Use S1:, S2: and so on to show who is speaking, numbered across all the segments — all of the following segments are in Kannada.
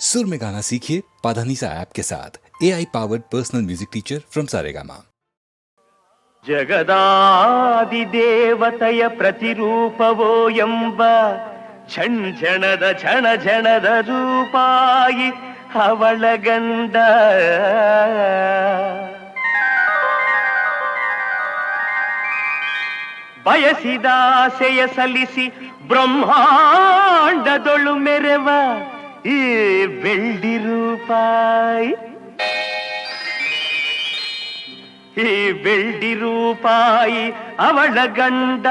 S1: सुर में गाना सीखिए पाधानीसा ऐप के साथ AI powered personal music teacher from Saregama.
S2: ಜಗದಾದಿ ದೇವತೆಯ ಪ್ರತಿರೂಪವೋ ಎಂಬ ಝಣಝಣದ ಝಣಝಣದ ರೂಪಾಯಿ ಅವಳ ಗಂಡ. ಬಯಸಿದಾಸೆಯ ಸಲ್ಲಿಸಿ ಬ್ರಹ್ಮಾಂಡದೊಳು ಮೆರೆವ ಈ ಬೆಳ್ಳಿ ರೂಪಾಯಿ, ಈ ಬೆಳ್ಳಿ ರೂಪಾಯಿ ಅವಳ ಗಂಡ.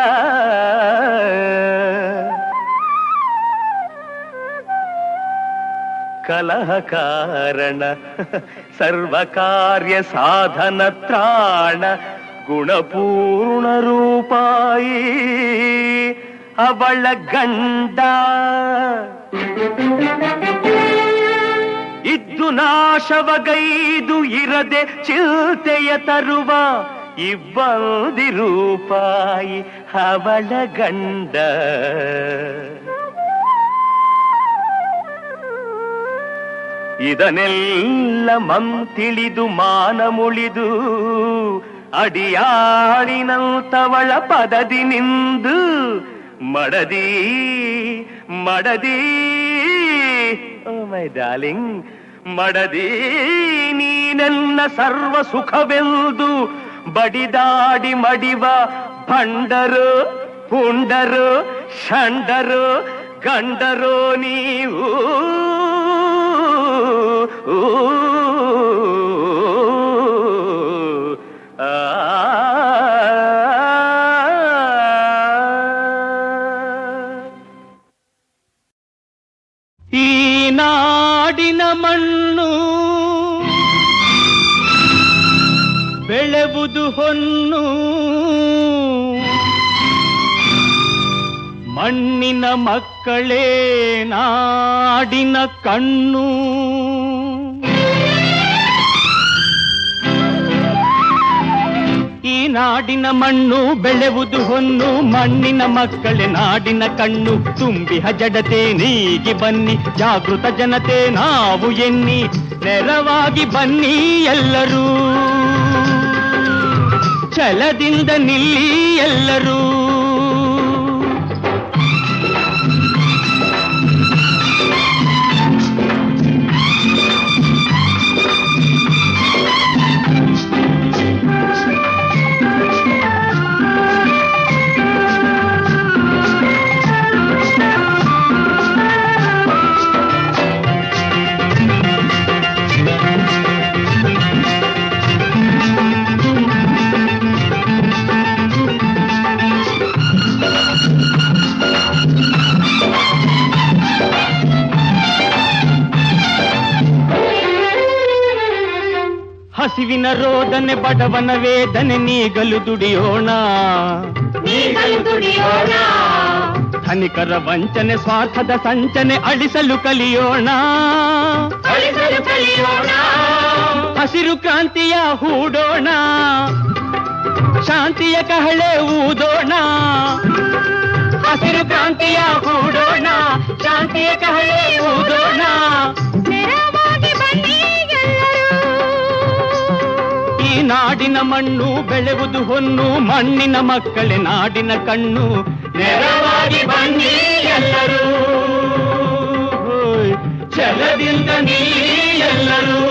S2: ಕಲಹ ಕಾರಣ ಸರ್ವ ಕಾರ್ಯ ಸಾಧನ ತ್ರಾಣ ಗುಣಪೂರ್ಣ ರೂಪಾಯಿ ಅವಳ ಗಂಡ. ಇದ್ದು ನಾಶವಗೈದು ಇರದೆ ಚಿಲ್ತೆಯ ತರುವ ಇಬ್ಬಂದಿ ರೂಪಾಯಿ ಅವಳ ಗಂಡ. ಇದನ್ನೆಲ್ಲ ತಿಳಿದು ಮಾನ ಮುಳಿದು ಅಡಿಯಾಳಿನಂತವಳ ಪದದಿ ನಿಂದು ಮಡದಿ ಮಡದಿ ಓ ಮೈ ಡಾರ್ಲಿಂಗ್ ಮಡದಿ ನೀನೆನ್ನ ಸರ್ವ ಸುಖವೆಂದು ಬಡಿದಾಡಿ ಮಡಿವ ಭಂಡರು ಪುಂಡರು ಷಂಡರು ಗಂಡರು ನೀವು. ಈ ನಾಡಿನ ಮಣ್ಣು ಬೆಳೆವುದು ಹೊನ್ನು, ಮಣ್ಣಿನ ಮಕ್ಕಳೇ ನಾಡಿನ ಕಣ್ಣು. ಈ ನಾಡಿನ ಮಣ್ಣು ಬೆಳೆವುದು ಹೊನ್ನು, ಮಣ್ಣಿನ ಮಕ್ಕಳೇ ನಾಡಿನ ಕಣ್ಣು. ತುಂಬಿಹ ಜಡತೆ ನೀಗಿ ಬನ್ನಿ, ಜಾಗೃತ ಜನತೆ ನಾವು ಎನ್ನಿ, ನೆರವಾಗಿ ಬನ್ನಿ ಎಲ್ಲರೂ, ಛಲದಿಂದ ನಿಲ್ಲಿ ಎಲ್ಲರೂ. ಹಸಿವಿನ ರೋದನೆ ಬಡವನ ವೇದನೆ ನೀಗಲು ದುಡಿಯೋಣ, ಧನಿಕರ ವಂಚನೆ ಸ್ವಾರ್ಥದ ಸಂಚನೆ ಅಳಿಸಲು ಕಲಿಯೋಣ. ಹಸಿರು ಕ್ರಾಂತಿಯ ಹೂಡೋಣ, ಶಾಂತಿಯ ಕಹಳೆ ಊದೋಣ. ಹಸಿರು ಕ್ರಾಂತಿಯ ಹೂಡೋಣ, ಶಾಂತಿಯ ಕಹಳೆ ಊದೋಣ. ನಾಡಿನ ಮಣ್ಣು ಬೆಳೆವುದು ಹೊನ್ನು, ಮಣ್ಣಿನ ಮಕ್ಕಳೇ ನಾಡಿನ ಕಣ್ಣು. ನೆರವಾಗಿ ಬನ್ನಿ ಎಲ್ಲರೂ, ಛಲದಿಂದ ನಿಲ್ಲಿ ಎಲ್ಲರೂ.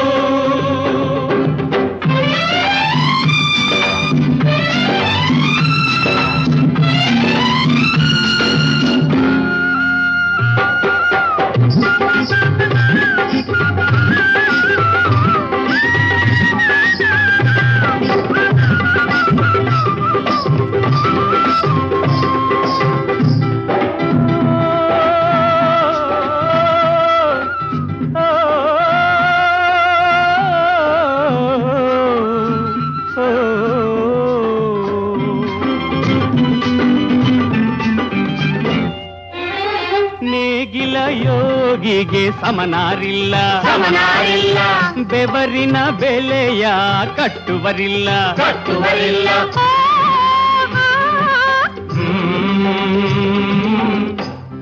S2: ಯೋಗಿಗೆ ಸಮನಾರಿಲ್ಲ, ಬೆವರಿನ ಬೆಲೆಯ ಕಟ್ಟುವರಿಲ್ಲ.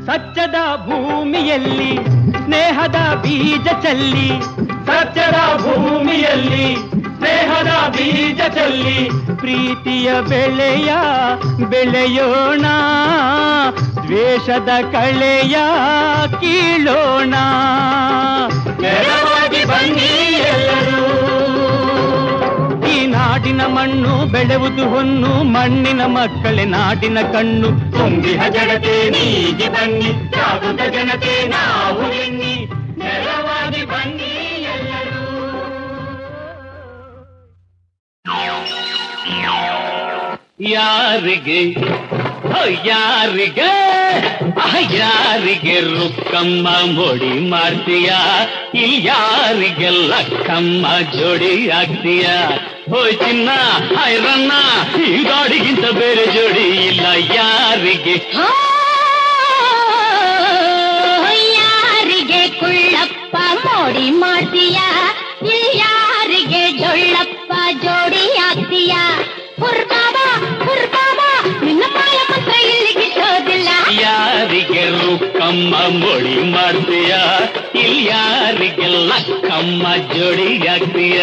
S2: ಸತ್ಯದ ಭೂಮಿಯಲ್ಲಿ ಸ್ನೇಹದ ಬೀಜ ಚೆಲ್ಲಿ ಸತ್ಯದ ಭೂಮಿಯಲ್ಲಿ ಸ್ನೇಹದ ಬೀಜ ಚೆಲ್ಲಿ ಪ್ರೀತಿಯ ಬೆಳೆಯೋಣ ದ್ವೇಷದ ಕಳೆಯ ಕೀಳೋಣ ನೆರವಾಗಿ ಬನ್ನಿ ಎಲ್ಲರೂ ಈ ನಾಡಿನ ಮಣ್ಣು ಬೆಳೆವುದು ಹೊನ್ನು ಮಣ್ಣಿನ ಮಕ್ಕಳೇ ನಾಡಿನ ಕಣ್ಣು ತುಂಬಿಹ ಜಡತೆ ನೀಗಿ ಬನ್ನಿ ಜಾಗೃತ ಜನತೆ ನಾವು ಎನ್ನಿ ನೆರವಾಗಿ ಬನ್ನಿ ಎಲ್ಲರೂ ಯಾರಿಗೆ ಯಾರಿಗೆ ಯಾರಿಗೆ ರುಕ್ಕಮ್ಮ ಮೋಡಿ ಮಾಡ್ತೀಯ ಇಲ್ಲಿ ಯಾರಿಗೆ ಲಕ್ಕಮ್ಮ ಜೋಡಿ ಆಗ್ತೀಯ ಹೋಯ್ ಚಿನ್ನ ಐರನ್ನ ಈ ಗಾಡಿಗಿಂತ ಬೇರೆ ಜೋಡಿ ಇಲ್ಲ ಯಾರಿಗೆ
S3: ಯಾರಿಗೆ ಕುಳ್ಳಪ್ಪ ಮೋಡಿ ಮಾಡ್ತೀಯ ಇಲ್ಲಿ ಯಾರಿಗೆ ಜೊಳ್ಳಪ್ಪ ಜೋಡಿ ಆಗ್ತೀಯ ಹುರ್ಬಾಬಾ ನಿನ್ನ ಮಾಯ ಮಂತ್ರ ಇಲ್ಲಿ ಗಿಟ್ಟೋದಿಲ್ಲ
S2: ಯಾರಿಗೆ ರುಕ್ಕಮ್ಮ ಮೋಡಿ ಮಾಡ್ತೀಯ ಇಲ್ಲಿ ಯಾರಿಗೆ ಲಕ್ಕಮ್ಮ ಜೋಡಿ ಆಗ್ತೀಯ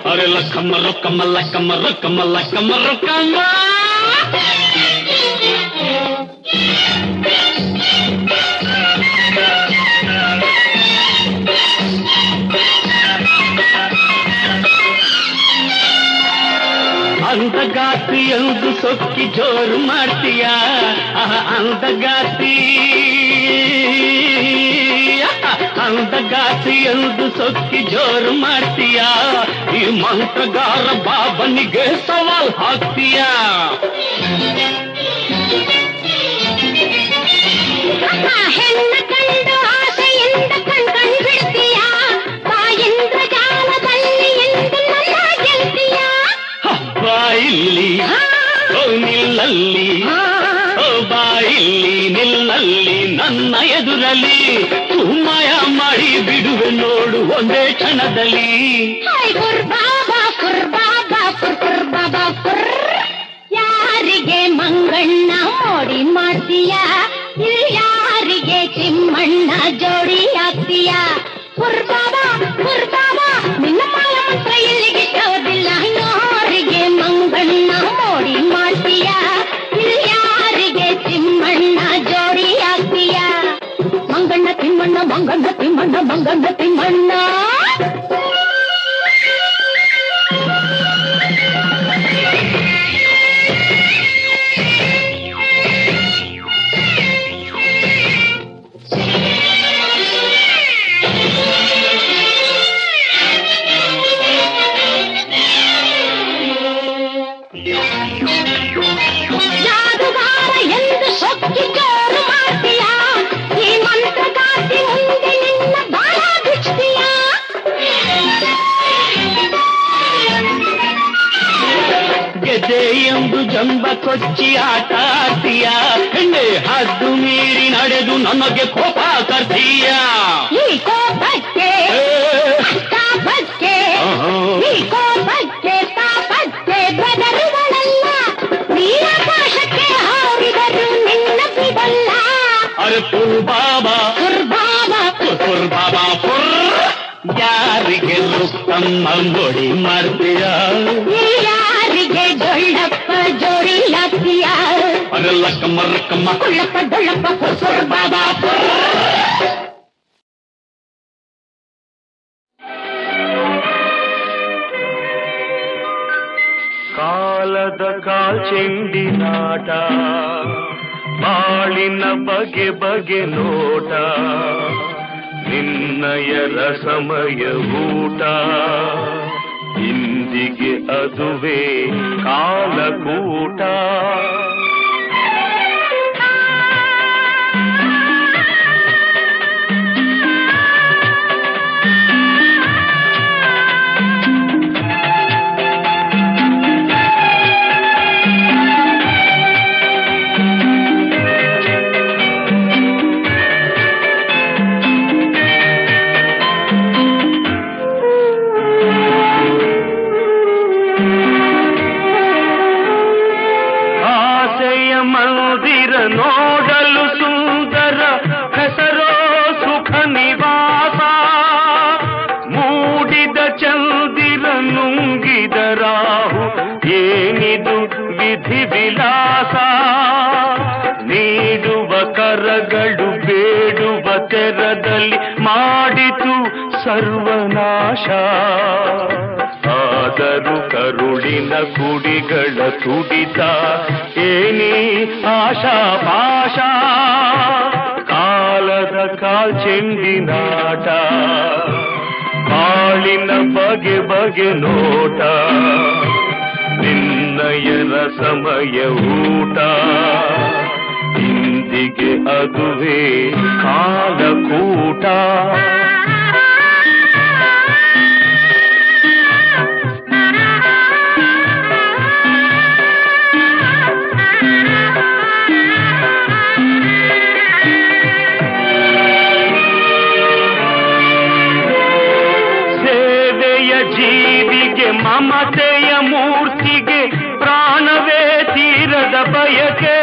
S2: ಅವ್ರೆ ಲಕ್ಕಮ್ಮ ರೊಕ್ಕಮ್ಮ ಲಕ್ಕಮ್ಮ ರೊಕ್ಕಮ್ಮ ಲಕ್ಕಮ್ಮ ರೊಕ್ಕಮ್ಮ ಅಂದಗಾತಿ ಎಂದು ಸೊಕ್ಕಿ ಜೋರು ಮಾಡ್ತೀಯ ಅಂದಗಾತಿ ಎಂದು ಸೊಕ್ಕಿ ಜೋರು ಮಾಡ್ತೀಯ ಈ ಮಂತ್ರಗಾರ ಬಾಬನಿಗೆ ಸವಾಲ್ ಹಾಕ್ತೀಯ
S3: ಹೆಣ್ಣ ಕಂಡು ಆಸೆಯಿಂದ ಕಣ್ಬಿಡ್ತೀಯ ಬಾಯಿಂದ ಜಾಲದಲ್ಲಿ ಎಂದು ನನ್ನ ಗೆಲ್ತೀಯ
S2: ಬಾಯಿಲ್ಲಿ ನಿಲ್ಲಲ್ಲಿ ಬಾಯಿಲ್ಲಿ ನಿಲ್ಲಲ್ಲಿ ನನ್ನ ಎದುರಲ್ಲಿ ಸುಮ್ಮಯ ಮಾಡಿ ಬಿಡುವೆ ನೋಡು ಒಂದೇ ಕ್ಷಣದಲ್ಲಿ
S3: ಯಾರಿಗೆ ಮಂಗಣ್ಣ ಮೋಡಿ ಮಾಡ್ತೀಯ ಇಲ್ಲಿ ಯಾರಿಗೆ ಚಿಮ್ಮಣ್ಣ ಜೋಡಿ ಆಗ್ತೀಯ ಹುರ್ಬಾಬಾ ನಿನ್ನ ಮಾಯ ಮಂತ್ರ ಇಲ್ಲಿ ಗಿಟ್ಟೋದಿಲ್ಲ ಯಾರಿಗೆ ಮಂಗಣ್ಣ ಮೋಡಿ ಮಾಡ್ತೀಯ ಇಲ್ಲಿ ಯಾರಿಗೆ ಚಿಮ್ಮಣ್ಣ ಜೋಡಿ ಆಗ್ತೀಯ ಮಂಗಣ್ಣ ತಿಮ್ಮಣ್ಣ ಮಂಗಣ್ಣ ತಿಮ್ಮಣ್ಣ ಮಂಗಣ್ಣ ತಿಮ್ಮಣ್ಣ ಜಾದುಗಾರ ಎಂದು ಸೊಕ್ಕಿ ಜೋರು ಮಾಡ್ತೀಯ ಈ ಮಂತ್ರಗಾತಿ ಮುಂದೆ ನಿನ್ನ ಬಾಳ ಬಿಚ್ತೀಯ
S2: ಗೆದ್ದೆ ಎಂದು ಜಂಬ ಕೊಚ್ಚಿ ಆಟ ಆಡ್ತೀಯ ಹೆಣ್ಣೆ ಹದ್ದು ಮೀರಿ ನಡೆದು ನನಗೆ ಕೋಪ ತರ್ತೀಯ
S3: ಈ ಕೋಪಕ್ಕೆ ತಾಪಕ್ಕೆ ಈ ಕೋಪಕ್ಕೆ ತಾಪಕ್ಕೆ ಬೆದರುಗಳಲ್ಲ ನೀರಾಕಾಶಕ್ಕೆ ಹಾರಿದರು ನಿನ್ನ ಬಿಡಲ್ಲ
S2: ಅರೆ ಪುರ್ ಬಾಬಾ ಯಾರಿಗೆ ರುಕ್ಕಮ್ಮ ಮೋಡಿ ಮಾಡ್ತೀಯ
S3: ಯಾರಿಗೆ ಡೊಳ್ಳಪ್ಪ ಜೋಡಿ ಆಗ್ತೀಯ
S2: ಅರೆ ಲಕ್ಕಮ್ಮ ರಕ್ಕಮ್ಮ
S3: ಕುಳ್ಳಪ್ಪ ಡೊಳ್ಳಪ್ಪ ಪುರ್ ಬಾಬಾ
S2: ಕಾಲದ ಕಾಲ್ಚೆಂಡಿನಾಟ ಬಾಳಿನ ಬಗೆ ಬಗೆ ನೋಟ ನಿನ್ನಯ ರಸಮಯ ಊಟ ಇಂದಿಗೆ ಅದುವೇ ಕಾಲಕೂಟ
S4: ಜಗದಲ್ಲಿ ಮಾಡಿತು ಸರ್ವನಾಶ. ಆದರೂ ಕರುಳಿನ ಕುಡಿಗಳ ತುಡಿತ ಏನಿ ಆಶಾ ಪಾಶ. ಕಾಲದ ಕಾಲ್ಚೆಂಡಿನಾಟ, ಬಾಳಿನ ಬಗೆ ಬಗೆ ನೋಟ, ನಿನ್ನಯರ ಸಮಯ ಊಟ, ಇಂದಿಗೆ ಅದುವೇ ಕಾಲಕೂಟ. ಮಮತೆಯ ಮೂರ್ತಿಗೆ ಪ್ರಾಣವೇ ತೀರದ ಬಯಕೆ.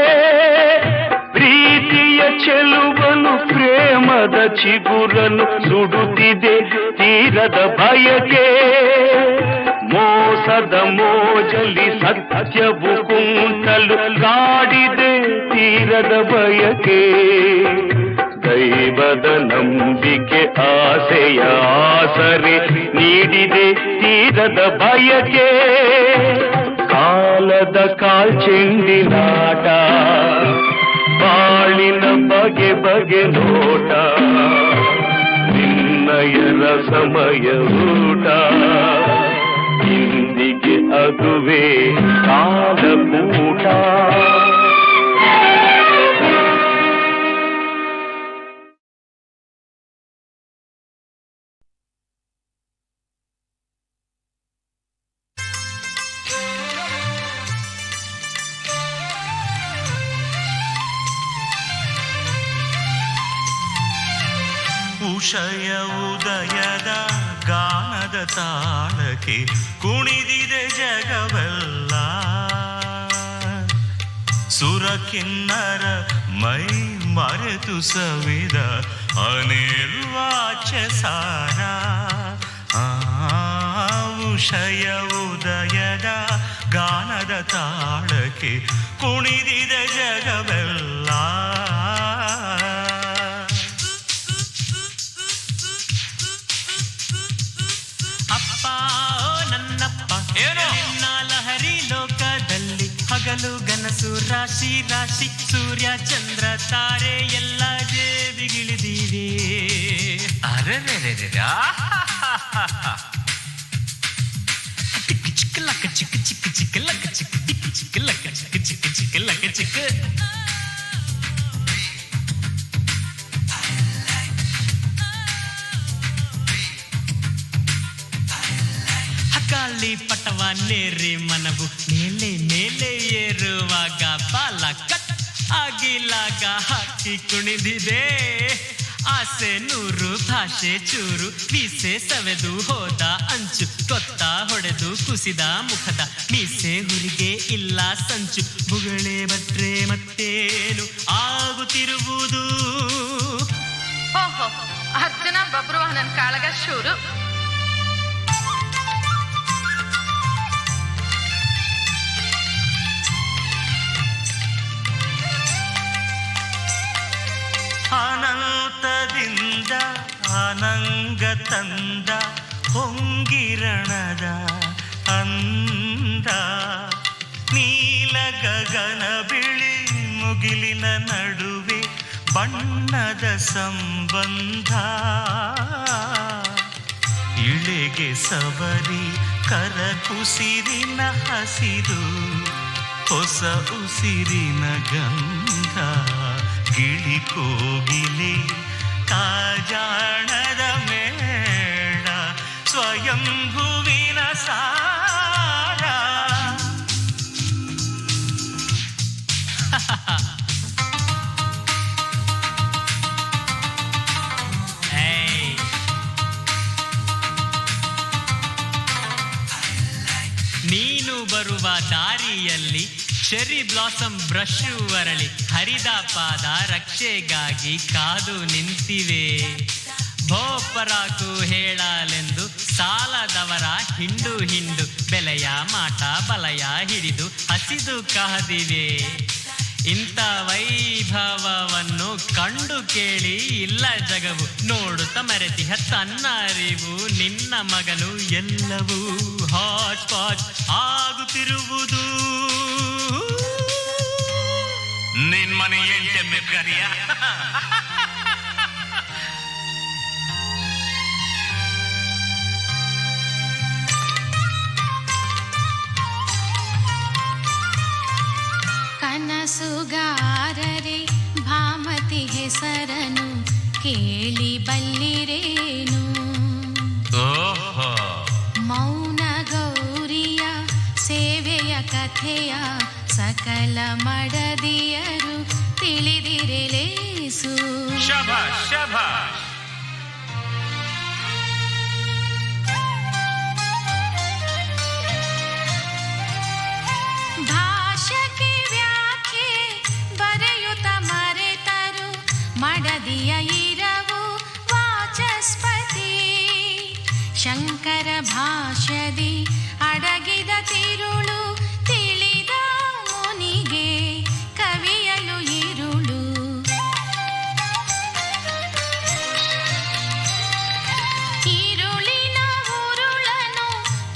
S4: ಪ್ರೀತಿಯ ಚೆಲುವನು ಪ್ರೇಮದ ಚಿಗುರನು ಸುಡುತ್ತಿದೆ ತೀರದ ಬಯಕೆ. ಮೋಸದ ಮೋಜಲಿ ಸತ್ಯವು ಕುಂಟಲು ಕಾಡಿದೆ ತೀರದ ಬಯಕೆ. ದೈವದ ನಂಬಿಕೆ ಆಸೆಯ ಆಸರೆ ನೀಡಿದೆ ತೀರದ ಬಯಕೆ. ಕಾಲದ ಕಾಲ್ಚೆಂಡಿನಾಟ, ಬಾಳಿನ ಬಗೆ ಬಗೆ ನೋಟ, ನಿನ್ನಯರ ಸಮಯ ಊಟ, ಇಂದಿಗೆ ಅದುವೇ ಕಾಲಕೂಟ.
S5: ಉಷಯ ಉದಯದ ಗಾನದ ತಾಳಕ್ಕೆ ಕುಣಿದಿದೆ ಜಗವೆಲ್ಲ. ಸುರಕಿನ್ನರ ಮೈ ಮರೆತು ಸವಿದ ಅನಿರ್ವಾಚ್ಯ ಸಾರ. ಉಷಯ ಉದಯದ ಗಾನದ ತಾಳಕ್ಕೆ ಕುಣಿದಿದೆ ಜಗವೆಲ್ಲ. ಹಗಲು ಗನಸು ರಾಶಿ ರಾಶಿ, ಸೂರ್ಯ ಚಂದ್ರ ತಾರೆ ಎಲ್ಲ ದೇವಿಗಿಳಿದೀವಿ. ಅರೆರೆರೆ ಟಿಕ್ ಚಿಕ್ಕ ಲಕ್ಕ ಚಿಕ್ಕ ಚಿಕ್ಕ ಚಿಕ್ಕ ಲಕ್ಕ ಚಿಕ್ಕ ಟಿಕ್ ಚಿಕ್ಕ ಲಕ್ಕ ಚಿಕ್ಕ ಚಿಕ್ಕ ಚಿಕ್ಕ ಲಕ್ಕ ಚಿಕ್ಕ. ಹಕ್ಕಾಳಿ ಪಟವ ನೇರಿ ಮನವು ಮೇಲೆ ಮೇಲೆ ಏರುವಾಗ ಬಾಲ ಕಟ್ ಆಗಿಲಾಗ ಹಾಕಿ ಕುಣಿದಿದೆ. ಆಸೆ ನೂರು ಭಾಷೆ ಚೂರು ಮೀಸೆ ಸವೆದು ಹೋದ ಅಂಚು, ಕೊತ್ತ ಹೊಡೆದು ಕುಸಿದ ಮುಖದ ಮೀಸೆ ಹುರಿಗೆ ಇಲ್ಲ ಸಂಚು. ಬುಗಳೆ ಬಟ್ರೆ ಮತ್ತೇನು ಆಗುತ್ತಿರುವುದು.
S6: ಓಹೋ, ಅರ್ಜುನ ಬಬ್ರುವಾಹನನ್ ಕಾಳಗ ಶೂರು.
S5: ಅನಂತದಿಂದ ಅನಂಗ ತಂದ ಹೊಂಗಿರಣದ ಅಂದ. ನೀಲ ಗಗನ ಬಿಳಿ ಮುಗಿಲಿನ ನಡುವೆ ಬಣ್ಣದ ಸಂಬಂಧ. ಇಳೆಗೆ ಸವರಿ ಕರಕುಸಿರಿನ ಹಸಿರು, ಹೊಸ ಉಸಿರಿನ ಗಂಧ. ಗಿಳಿ ಕೋಗಿಲೆ ಕಾಜಾಣದ ಮೇಳ, ಸ್ವಯಂಭುವಿನ ಸಾರ. ನೀನು ಬರುವ ದಾರಿಯಲ್ಲಿ ಚೆರಿ ಬ್ಲಾಸಮ್ ಬ್ರಷ್ ಅರಳಿ ಹರಿದ ಪಾದ ರಕ್ಷೆಗಾಗಿ ಕಾದು ನಿಂತಿವೆ. ಭೋಪರಾಕು ಹೇಳಲೆಂದು ಸಾಲದವರ ಹಿಂಡು ಹಿಂಡು ಬೆಲೆಯ ಮಾಟ ಬಲಯ ಹಿಡಿದು ಹಸಿದು ಕಾದಿವೆ. ಇಂಥ ವೈಭವವನ್ನು ಕಂಡು ಕೇಳಿ ಇಲ್ಲ ಜಗವು ನೋಡುತ್ತ ಮರೆತಿಹ ತನ್ನ ಅರಿವು ನಿನ್ನ ಮಗನು ಎಲ್ಲವೂ ಹಾಚ್ ಪಾಚ್ ಆಗುತ್ತಿರುವುದು ನಿನ್ ಮನೆ ಎಂಟೆಮ್ಮೆ ಕರಿಯ
S7: ಕನಸುಗಾರರೆ ಭಾಮತಿ ಹೆಸರನು ಕೇಳಿ ಬಲ್ಲಿರೇನು ಮೌನ ಗೌರಿಯ ಸೇವೆಯ ಕಥೆಯ ಸಕಲ ಮಡದಿಯರು ತಿಳಿದಿರಲೇಸು
S5: ಶಭಾಷ್ ಶಭಾಷ್
S7: ಭಾಷಕ್ಕೆ ವ್ಯಾಖ್ಯೆ ಬರೆಯುತ್ತ ಮರೆತರು ಮಡದಿಯ ಇರವು ವಾಚಸ್ಪತಿ ಶಂಕರ ಭಾಷ್ಯದಿ ಅಡಗಿದ ತಿರುಳು ತಿಳಿದ ಮುನಿಗೆ ಕವಿಯಲು ಇರುಳು ಈರುಳಿನ ಉರುಳನು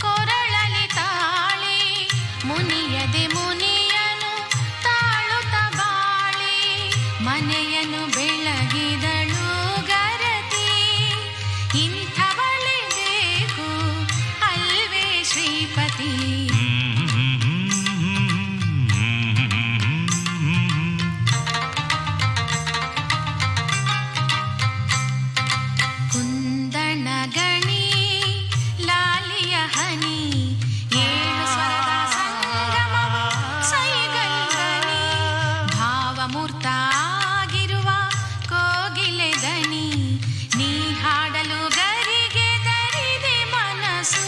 S7: ಕೊರಳಲಿ ತಾಳಿ ಮುನಿಯದೆ ಮುನಿಯನು ತಾಳುತ್ತ ಬಾಳಿ ಮನೆಯನ್ನು ಬೆಳಗಿದಳು ಗರತಿ ಇಂಥವಳೆ ಬೇಕು ಅಲ್ವೇ ಶ್ರೀಪತಿ ಕುಂದಣ ಗಣಿ ಲಾಲಿಯ ಹನಿ ಏಳು ಸ್ವರದ ಸಂಗಮವು ಸೈಗಲ್ಗನಿ ಭಾವಮೂರ್ತ ಆಗಿರುವ ಕೋಗಿಲೆ ದನಿ ನೀ ಹಾಡಲು ಗರಿಗೆ ದರಿದೆ ಮನಸ್ಸು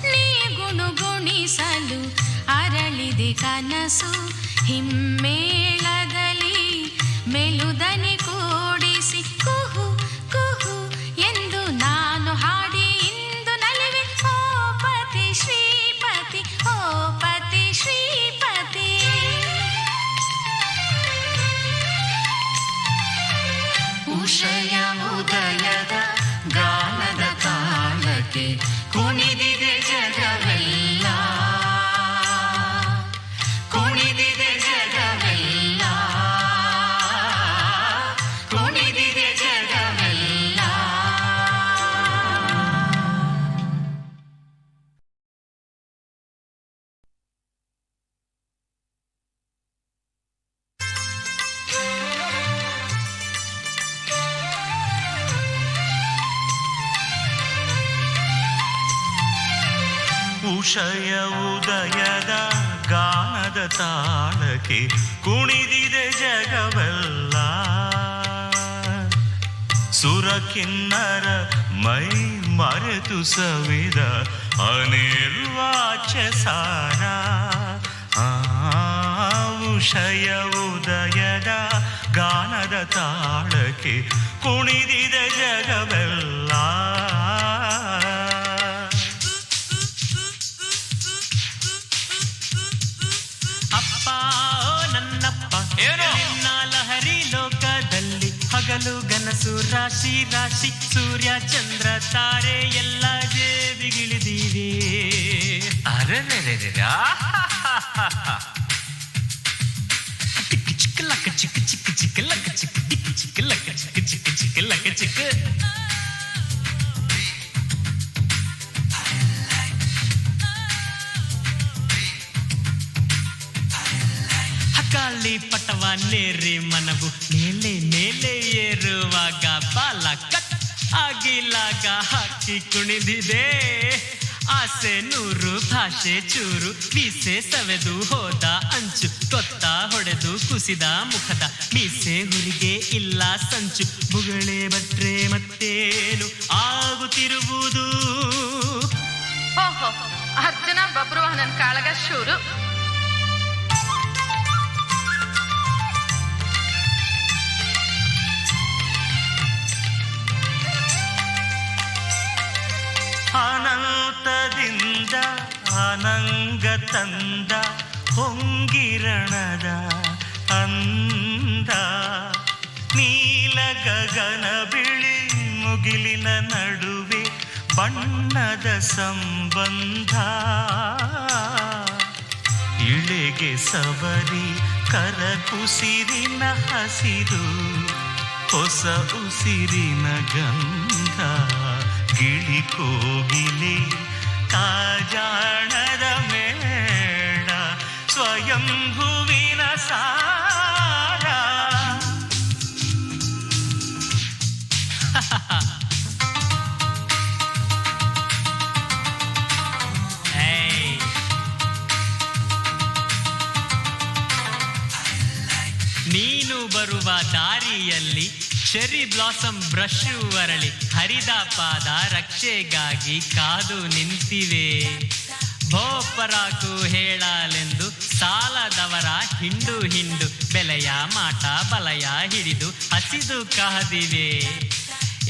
S7: ನೀ ಗುಣುಗುಣಿಸಲು ಅರಳಿದೆ ಕನಸು ಹಿಮ್ಮೇಳದಲ್ಲಿ ಮೆಲುದನಿ ಕೂಡಿಸಿ ಕುಹು ಕುಹು ಎಂದು ನಾನು ಹಾಡಿ ಇಂದು ನಲಿವೆ ಓ ಪತಿ ಶ್ರೀಪತಿ ಓ ಪತಿ ಶ್ರೀಪತಿ ಉಷಯ ಉದಯದ ಗಾನದ ತಾಳಕ್ಕೆ ಕುಣಿದಿದೆ ಜಗವೆಲ್ಲ ಕುಣಿದಿದೆ ಜಗವೆಲ್ಲ ಕುಣಿದಿದೆ ಜಗವೆಲ್ಲ
S5: ಉಷಯ ಉದಯದ ಗಾನದ ತಾಳಕ್ಕೆ ಕುಣಿದಿದೆ ಜಗವೆಲ್ಲ ಸುರಕಿನ್ನರ ಮೈ ಮರೆತು ಸವಿದ ಅನಿರ್ವಾಚ್ಯ ಸಾರ ಉಷಯ ಉದಯದ ಗಾನದ ತಾಳಕ್ಕೆ ಕುಣಿದಿದೆ ಜಗವೆಲ್ಲ ಅಪ್ಪ ನನ್ನಪ್ಪ ನಿನ್ನ ಲಹರಿ ಲೋಕದಲ್ಲಿ ಹಗಲು ಗನಸು ರಾಶಿ ರಾಶಿ ಸೂರ್ಯ ಚಂದ್ರ ತಾರೆ ಎಲ್ಲ ದೇವಿಗಿಳಿದಿವೆ ಅರೆರೆ ಟಿಕ್ ಚಿಕ್ಕ ಲಕ್ಕ ಚಿಕ್ಕ ಚಿಕ್ಕ ಚಿಕ್ಕ ಲಕ್ಕ ಚಿಕ್ಕ ಟಿಕ್ ಚಿಕ್ಕ ಲಕ್ಕ ಚಿಕ್ಕ ಚಿಕ್ಕ ಚಿಕ್ಕ ಲಕ್ಕ ಚಿಕ್ಕ ಹಕ್ಕಾಳಿ ಪಟವ ನೇರಿ ಮನವು ಮೇಲೆ ಮೇಲೆ ಏರುವಾಗ ಬಾಲ ಕಟ್ ಆಗಿಲಾಗ ಹಾಕಿ ಕುಣಿದಿದೆ ಆಸೆ ನೂರು ಭಾಷೆ ಚೂರು ಮೀಸೆ ಸವೆದು ಹೋದ ಅಂಚು ಕೊತ್ತ ಹೊಡೆದು ಕುಸಿದ ಮುಖದ ಮೀಸೆ ಹುರಿಗೆ ಇಲ್ಲ ಸಂಚು ಬುಗಳೆ ಬಟ್ರೆ ಮತ್ತೇನು ಆಗುತ್ತಿರುವುದು
S6: ಓಹೋ ಅರ್ಜುನ ಬಬ್ರುವಾಹನನ್ ಕಾಳಗ ಶೂರು
S5: ಅನಂತದಿಂದ ಅನಂಗ ತಂದ ಹೊಂಗಿರಣದ ಅಂದ ನೀಲ ಗಗನ ಬಿಳಿ ಮುಗಿಲಿನ ನಡುವೆ ಬಣ್ಣದ ಸಂಬಂಧ ಇಳೆಗೆ ಸವರಿ ಕರಕುಸಿರಿನ ಹಸಿರು ಹೊಸ ಉಸಿರಿನ ಗಂಧ ಗಿಳಿ ಕೋಗಿಲೆ ಕಾಜಾಣದ ಮೇಳ ಸ್ವಯಂಭುವಿನ ಸಾರ ನೀನು ಬರುವ ದಾರಿಯಲ್ಲಿ ಚೆರಿ ಬ್ಲಾಸಮ್ ಬ್ರಷ್ ಅರಳಿ ಹರಿದ ಪಾದ ರಕ್ಷೆಗಾಗಿ ಕಾದು ನಿಂತಿವೆ. ಭೋಪರಾಕು ಹೇಳಲೆಂದು ಸಾಲದವರ ಹಿಂಡು ಹಿಂಡು ಬೆಲೆಯ ಮಾಟ ಬಲಯ ಹಿಡಿದು ಹಸಿದು ಕಾದಿವೆ.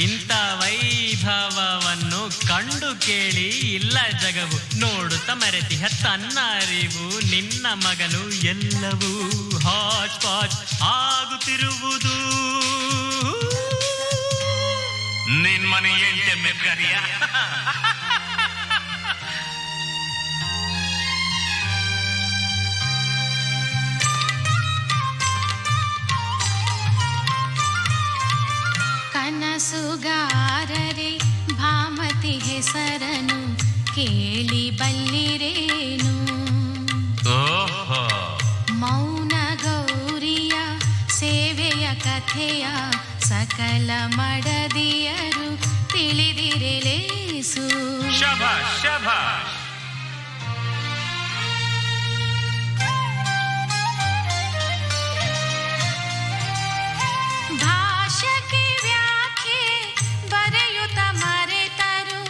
S5: ಇಂಥ ವೈಭವವನ್ನು ಕಂಡು ಕೇಳಿ ಇಲ್ಲ ಜಗವು ನೋಡುತ್ತ ಮರೆತಿಹ ತನ್ನ ಅರಿವು ನಿನ್ನ ಮಗನು ಎಲ್ಲವೂ ಹಾಚ್ ಪಾಚ್ ಆಗುತ್ತಿರುವುದು. ನಿನ್ ಮನೆ ಎಂಟೆ ಮೆಕ್ಕರಿಯ
S3: ಕನಸುಗಾರರೆ ಭಾಮತಿ ಹೆಸರನು ಕೇಳಿ ಬಲ್ಲಿರೇನು. ಮೌನ ಗೌರಿಯ ಸೇವೆಯ ಕಥೆಯ ಸಕಲ ಮಡದಿಯರು ತಿಳಿದಿರಲೇಸು.
S5: ಶಭಾಷ್ ಶಭಾಷ್.
S3: ಭಾಷಕ್ಕೆ ವ್ಯಾಖ್ಯೆ ಬರೆಯುತ್ತ ಮರೆತರು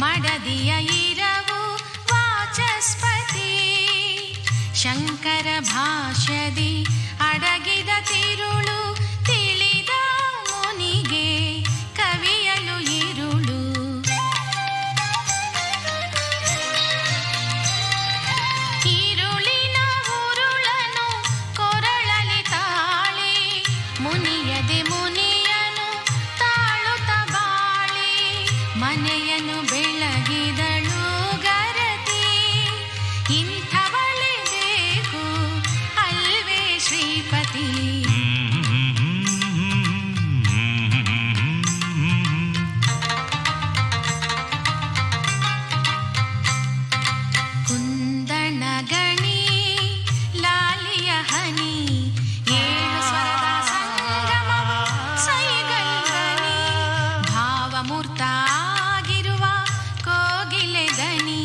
S3: ಮಡದಿಯ ಇರವು ವಾಚಸ್ಪತಿ. ಶಂಕರ ಭಾಷ್ಯದಿ ಅಡಗಿದ ತಿರುಳು ತಿಳಿದ ಮುನಿಗೆ ಕವಿಯಲು ಇರುಳು. ಈರುಳಿನ ಉರುಳನು ಕೊರಳಲಿ ತಾಳಿ ಮುನಿಯದೆ ಮುನಿಯನು ತಾಳುತ್ತ ಬಾಳಿ. ಮನೆಯನ್ನು ಬೆಳಗಿದಳು ಗರತಿ ಇಂಥವಳೆ ಬೇಕು ಅಲ್ವೇ ಶ್ರೀಪತಿ. ಕುಂದಣ ಗಣಿ ಲಾಲಿಯ ಹನಿ ಏಳು ಸ್ವರದ ಸಂಗಮವು ಸೈಗಲ್ಗನಿ. ಭಾವಮೂರ್ತ ಆಗಿರುವ ಕೋಗಿಲೆ ದನಿ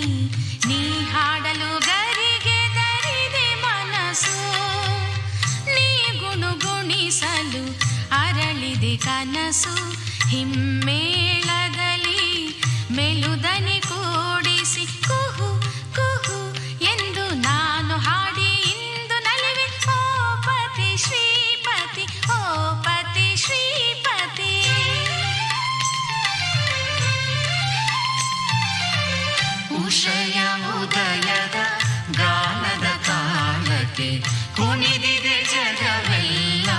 S3: ನೀ ಹಾಡಲು ಗರಿಗೆ ದರಿದೆ ಮನಸ್ಸು. ನೀ ಗುಣುಗುಣಿಸಲು ಅರಳಿದೆ ಕನಸು. ಹಿಮ್ಮೇಳದಲ್ಲಿ ಮೆಲುದನಿ ಕೂಡಿಸಿ ಕುಹು ಕುಹು ಎಂದು ನಾನು ಹಾಡಿ ಇಂದು ನಲಿವೆ. ಓ ಪತಿ ಶ್ರೀಪತಿ ಓ ಪತಿ ಶ್ರೀಪತಿ.
S7: ಉಷಯ ಉದಯದ ಗಾನದ ಕಾಲಕ್ಕೆ ಕುಣಿದಿದೆ ಜಗವೆಲ್ಲ,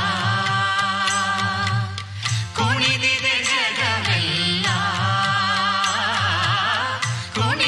S7: ಕುಣಿದಿದೆ ಜಗವೆಲ್ಲ, ಕುಣಿ